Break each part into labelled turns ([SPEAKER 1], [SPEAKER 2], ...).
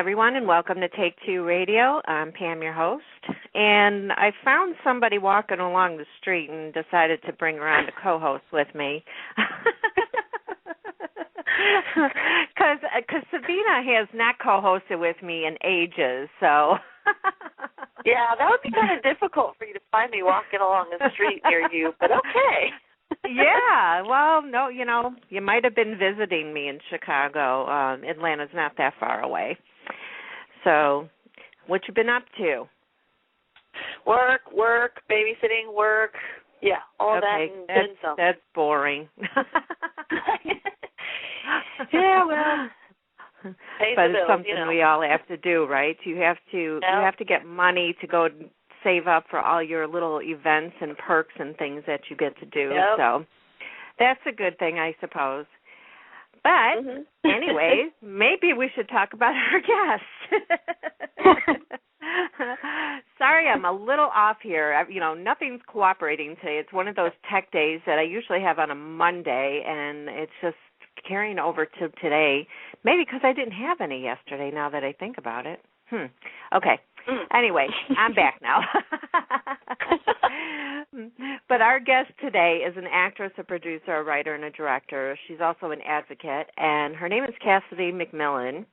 [SPEAKER 1] everyone, and welcome to Take Two Radio. I'm Pam, your host, and I found somebody walking along the street and decided to bring her on to co-host with me. Because Sabina has not co-hosted with me in ages, so...
[SPEAKER 2] Yeah, that would be kind of difficult for you to find me walking along the street near you, but okay.
[SPEAKER 1] Yeah, well, no, you might have been visiting me in Chicago. Atlanta's not that far away. So, what you been up to?
[SPEAKER 2] Work, babysitting, work. Yeah, all that and then some.
[SPEAKER 1] That's boring.
[SPEAKER 2] Yeah, well,
[SPEAKER 1] but it's something we all have to do, right? You have to get money to go save up for all your little events and perks and things that you get to do.
[SPEAKER 2] Yep.
[SPEAKER 1] So that's a good thing, I suppose. But anyways, maybe we should talk about our guest. Sorry, I'm a little off here. Nothing's cooperating today. It's one of those tech days that I usually have on a Monday, and it's just carrying over to today. Maybe because I didn't have any yesterday, now that I think about it. Okay. Anyway, I'm back now. But our guest today is an actress, a producer, a writer, and a director. She's also an advocate, and her name is Cassidy McMillan.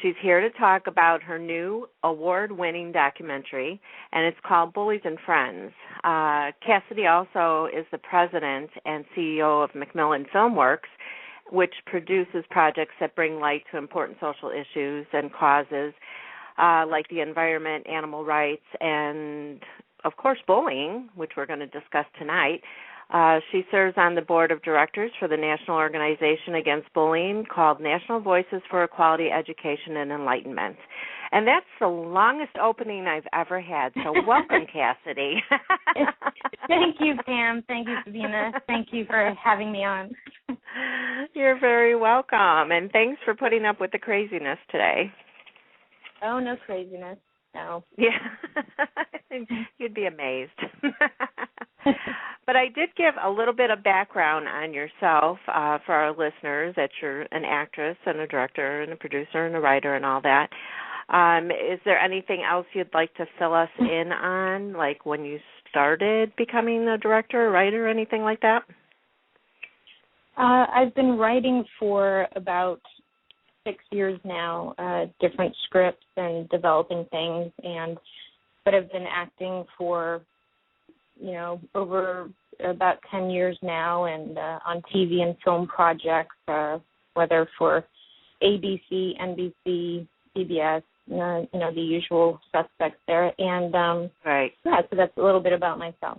[SPEAKER 1] She's here to talk about her new award-winning documentary, and it's called Bullies and Friends. Cassidy also is the president and CEO of McMillan Filmworks, which produces projects that bring light to important social issues and causes, like the environment, animal rights, and, of course, bullying, which we're going to discuss tonight. She serves on the board of directors for the National Organization Against Bullying called National Voices for Equality, Education, and Enlightenment. And that's the longest opening I've ever had, so welcome, Cassidy.
[SPEAKER 3] Thank you, Pam. Thank you, Sabina. Thank you for having me on.
[SPEAKER 1] You're very welcome, and thanks for putting up with the craziness today.
[SPEAKER 3] Oh, no craziness. No.
[SPEAKER 1] Yeah. You'd be amazed. But I did give a little bit of background on yourself for our listeners, that you're an actress and a director and a producer and a writer and all that. Is there anything else you'd like to fill us in on, like when you started becoming a director, a writer, anything like that?
[SPEAKER 3] I've been writing for about 6 years now, different scripts and developing things, but I've been acting for, over about 10 years now, and on TV and film projects, whether for ABC, NBC, CBS, the usual suspects there. And,
[SPEAKER 1] right.
[SPEAKER 3] Yeah, so that's a little bit about myself.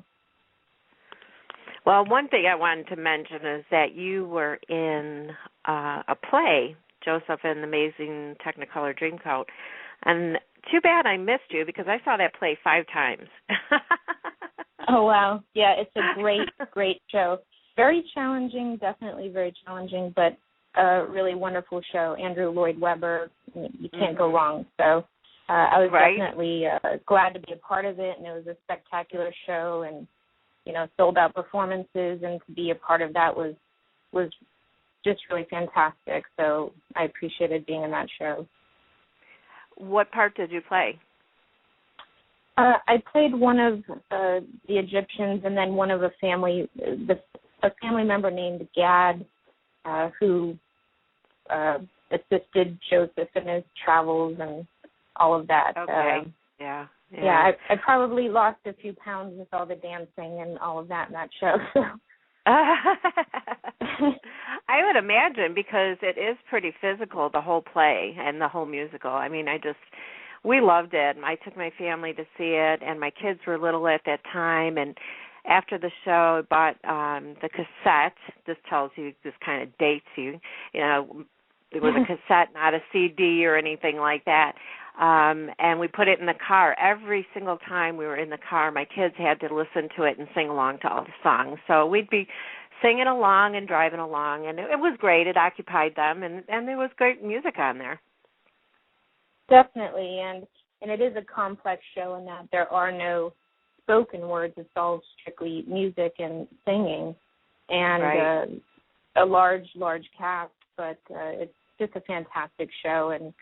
[SPEAKER 1] Well, one thing I wanted to mention is that you were in a play, Joseph and the Amazing Technicolor Dreamcoat, and too bad I missed you because I saw that play 5 times.
[SPEAKER 3] Oh, wow. Yeah, it's a great, great show. Very challenging, definitely very challenging, but a really wonderful show. Andrew Lloyd Webber, you can't go wrong. So I was definitely glad to be a part of it, and it was a spectacular show, and sold-out performances, and to be a part of that was just really fantastic. So I appreciated being in that show.
[SPEAKER 1] What part did you play?
[SPEAKER 3] I played one of the Egyptians, and then one of a family member named Gad, who assisted Joseph in his travels and all of that.
[SPEAKER 1] Okay. Yeah.
[SPEAKER 3] Yeah, I probably lost a few pounds with all the dancing and all of that in that show.
[SPEAKER 1] I would imagine, because it is pretty physical, the whole play and the whole musical. I mean, we loved it. I took my family to see it, and my kids were little at that time. And after the show, I bought the cassette. This kind of dates you. It was a cassette, not a CD or anything like that. And we put it in the car. Every single time we were in the car, my kids had to listen to it and sing along to all the songs. So we'd be singing along and driving along, and it was great. It occupied them, and there was great music on there.
[SPEAKER 3] Definitely, and it is a complex show in that there are no spoken words. It's all strictly music and singing, and a large cast, but it's just a fantastic show, and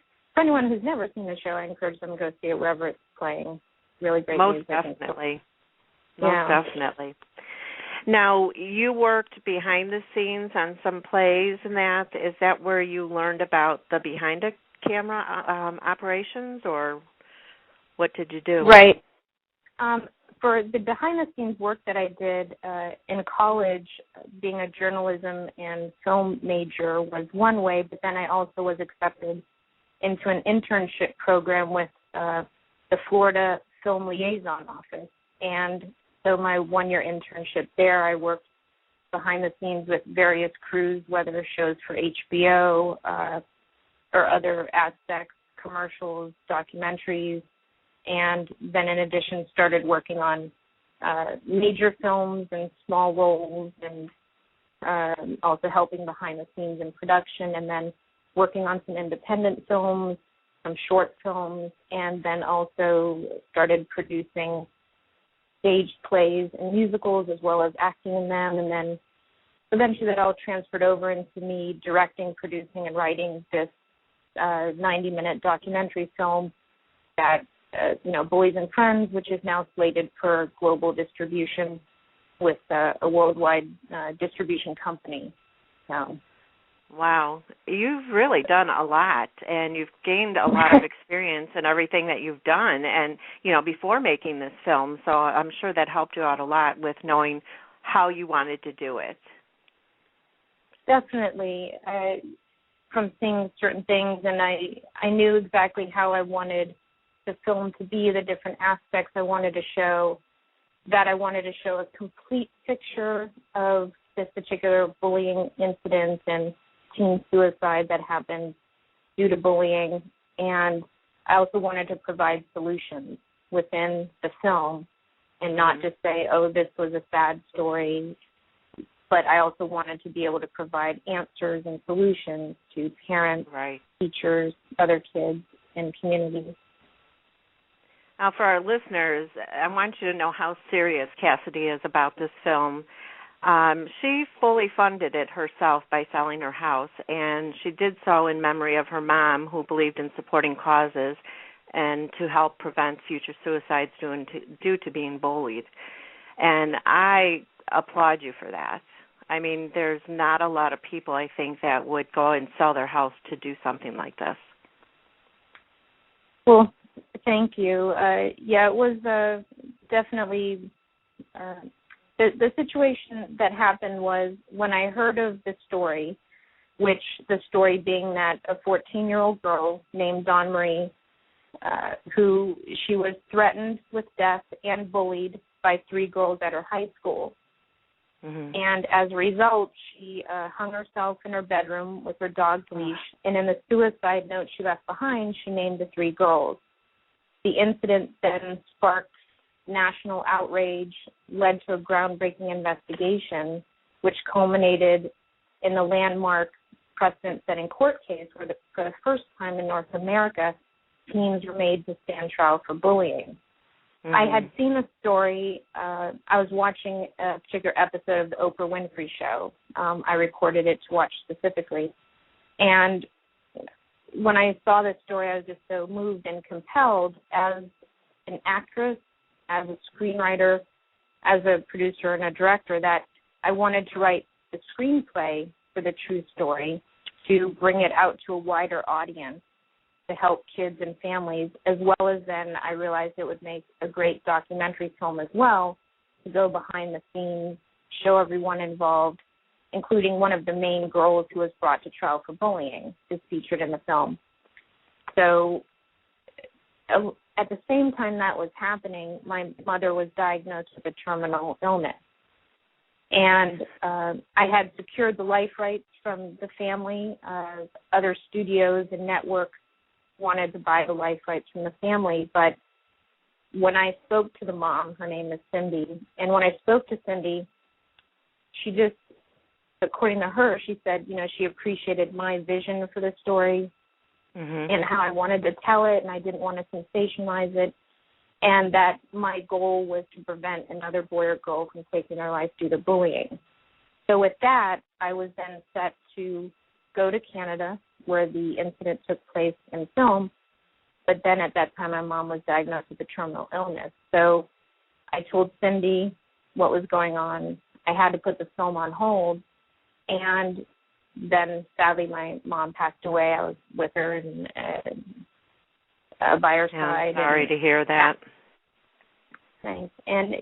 [SPEAKER 3] for anyone who's never seen the show, I encourage them to go see it wherever it's playing. Really great
[SPEAKER 1] Most
[SPEAKER 3] music.
[SPEAKER 1] Definitely. Most definitely. Now, you worked behind the scenes on some plays and that. Is that where you learned about the behind-the-camera operations, or what did you do?
[SPEAKER 3] Right. For the behind-the-scenes work that I did in college, being a journalism and film major was one way, but then I also was accepted into an internship program with the Florida Film Liaison Office. And so my one-year internship there, I worked behind the scenes with various crews, whether shows for HBO or other aspects, commercials, documentaries, and then in addition started working on major films and small roles, and also helping behind the scenes in production, and then working on some independent films, some short films, and then also started producing stage plays and musicals as well as acting in them, and then eventually that all transferred over into me directing, producing, and writing this 90-minute documentary film that, Bullies and Friends, which is now slated for global distribution with a worldwide distribution company. So.
[SPEAKER 1] Wow. You've really done a lot, and you've gained a lot of experience in everything that you've done, and, before making this film. So I'm sure that helped you out a lot with knowing how you wanted to do it.
[SPEAKER 3] Definitely. From seeing certain things, and I knew exactly how I wanted the film to be, the different aspects I wanted to show, that I wanted to show a complete picture of this particular bullying incident and teen suicide that happened due to bullying, and I also wanted to provide solutions within the film and not just say, oh, this was a sad story, but I also wanted to be able to provide answers and solutions to parents, teachers, other kids, and communities.
[SPEAKER 1] Now, for our listeners, I want you to know how serious Cassidy is about this film. She fully funded it herself by selling her house, and she did so in memory of her mom, who believed in supporting causes and to help prevent future suicides due to being bullied. And I applaud you for that. I mean, there's not a lot of people, I think, that would go and sell their house to do something like this.
[SPEAKER 3] Well, thank you. It was definitely the situation that happened was when I heard of the story, which the story being that a 14-year-old girl named Dawn Marie, who she was threatened with death and bullied by 3 girls at her high school. Mm-hmm. And as a result, she hung herself in her bedroom with her dog's leash, and in the suicide note she left behind, she named the 3 girls. The incident then sparked national outrage, led to a groundbreaking investigation, which culminated in the landmark precedent-setting court case where for the first time in North America, teens were made to stand trial for bullying. Mm-hmm. I had seen a story. I was watching a particular episode of the Oprah Winfrey Show. I recorded it to watch specifically. And when I saw this story, I was just so moved and compelled as an actress, as a screenwriter, as a producer and a director, that I wanted to write the screenplay for the true story to bring it out to a wider audience to help kids and families, as well as then I realized it would make a great documentary film as well to go behind the scenes, show everyone involved, including one of the main girls who was brought to trial for bullying is featured in the film. So at the same time that was happening, my mother was diagnosed with a terminal illness. And I had secured the life rights from the family. Other studios and networks wanted to buy the life rights from the family. But when I spoke to the mom, her name is Cindy, and when I spoke to Cindy, she just, according to her, she said, she appreciated my vision for the story, mm-hmm. and how I wanted to tell it, and I didn't want to sensationalize it, and that my goal was to prevent another boy or girl from taking their life due to bullying. So with that, I was then set to go to Canada where the incident took place in film. But then at that time, my mom was diagnosed with a terminal illness. So I told Cindy what was going on. I had to put the film on hold. And then, sadly, my mom passed away. I was with her and by her side.
[SPEAKER 1] Sorry to hear that.
[SPEAKER 3] Thanks. And,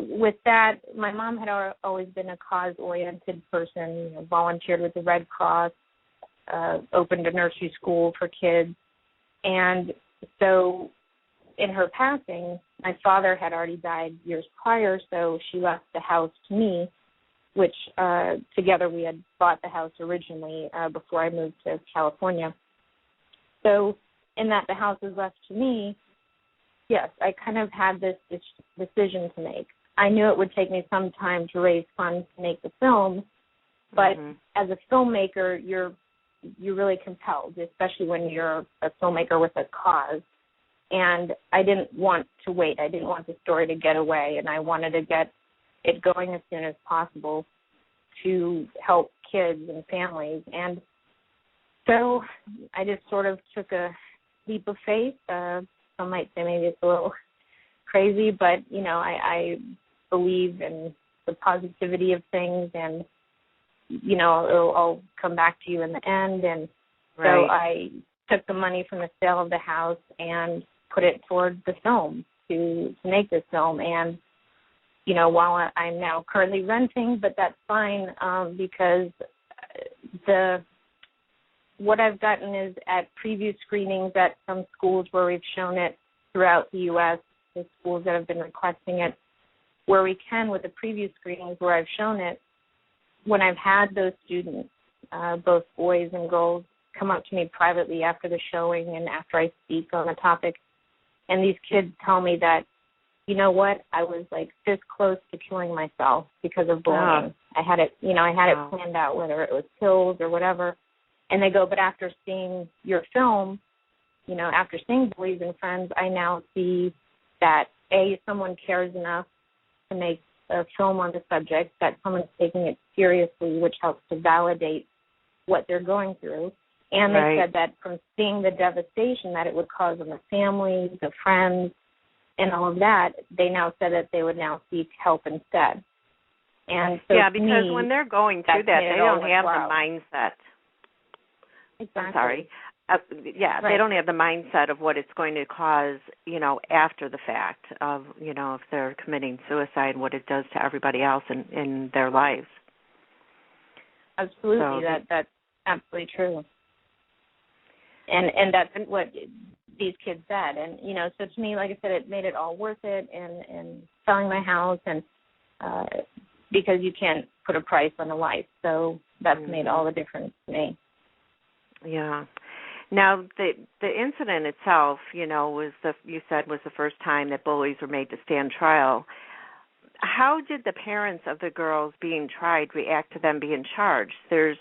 [SPEAKER 3] with that, my mom had always been a cause-oriented person, volunteered with the Red Cross, opened a nursery school for kids. And so in her passing, my father had already died years prior, so she left the house to me, which together we had bought the house originally before I moved to California. So in that the house was left to me, yes, I kind of had this decision to make. I knew it would take me some time to raise funds to make the film, but as a filmmaker, you're really compelled, especially when you're a filmmaker with a cause. And I didn't want to wait. I didn't want the story to get away, and I wanted to get it going as soon as possible to help kids and families. And so I just sort of took a leap of faith. Some might say maybe it's a little crazy, but, I believe in the positivity of things, and, it'll all come back to you in the end. And so I took the money from the sale of the house and put it toward the film to make this film. And, while I'm now currently renting, but that's fine because what I've gotten is at preview screenings at some schools where we've shown it throughout the U.S., the schools that have been requesting it, where we can with the preview screenings where I've shown it, when I've had those students, both boys and girls, come up to me privately after the showing and after I speak on the topic, and these kids tell me that, you know what, I was like this close to killing myself because of bullying. I had it, it planned out, whether it was pills or whatever. And they go, but after seeing your film, after seeing Bullies and Friends, I now see that, A, someone cares enough to make a film on the subject, that someone's taking it seriously, which helps to validate what they're going through. And they said that from seeing the devastation that it would cause on the family, the friends, and all of that, they now said that they would now seek help instead. And so
[SPEAKER 1] because when they're going through that, they don't have the mindset.
[SPEAKER 3] Exactly.
[SPEAKER 1] I'm sorry. They don't have the mindset of what it's going to cause, after the fact of, if they're committing suicide, what it does to everybody else in their lives.
[SPEAKER 3] Absolutely. So, that's absolutely true. And that's what these kids said. And, so to me, like I said, it made it all worth it and selling my house, and because you can't put a price on a life. So that's made all the difference to me.
[SPEAKER 1] Yeah. Now, the incident itself, was you said was the first time that bullies were made to stand trial. How did the parents of the girls being tried react to them being charged? There's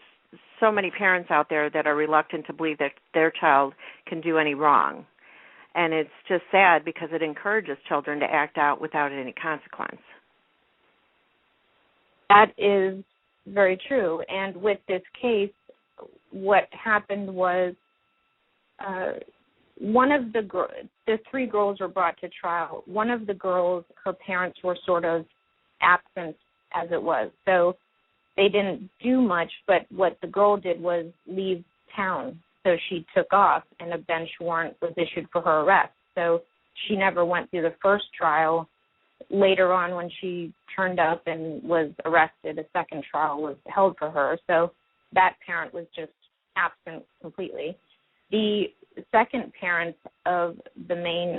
[SPEAKER 1] so many parents out there that are reluctant to believe that their child can do any wrong. And it's just sad because it encourages children to act out without any consequence.
[SPEAKER 3] That is very true. And with this case, what happened was one of the three girls were brought to trial. One of the girls, her parents were sort of absent as it was. So they didn't do much, but what the girl did was leave town. So she took off, and a bench warrant was issued for her arrest. So she never went through the first trial. Later on, when she turned up and was arrested, a second trial was held for her. So that parent was just absent completely. The second parent of the main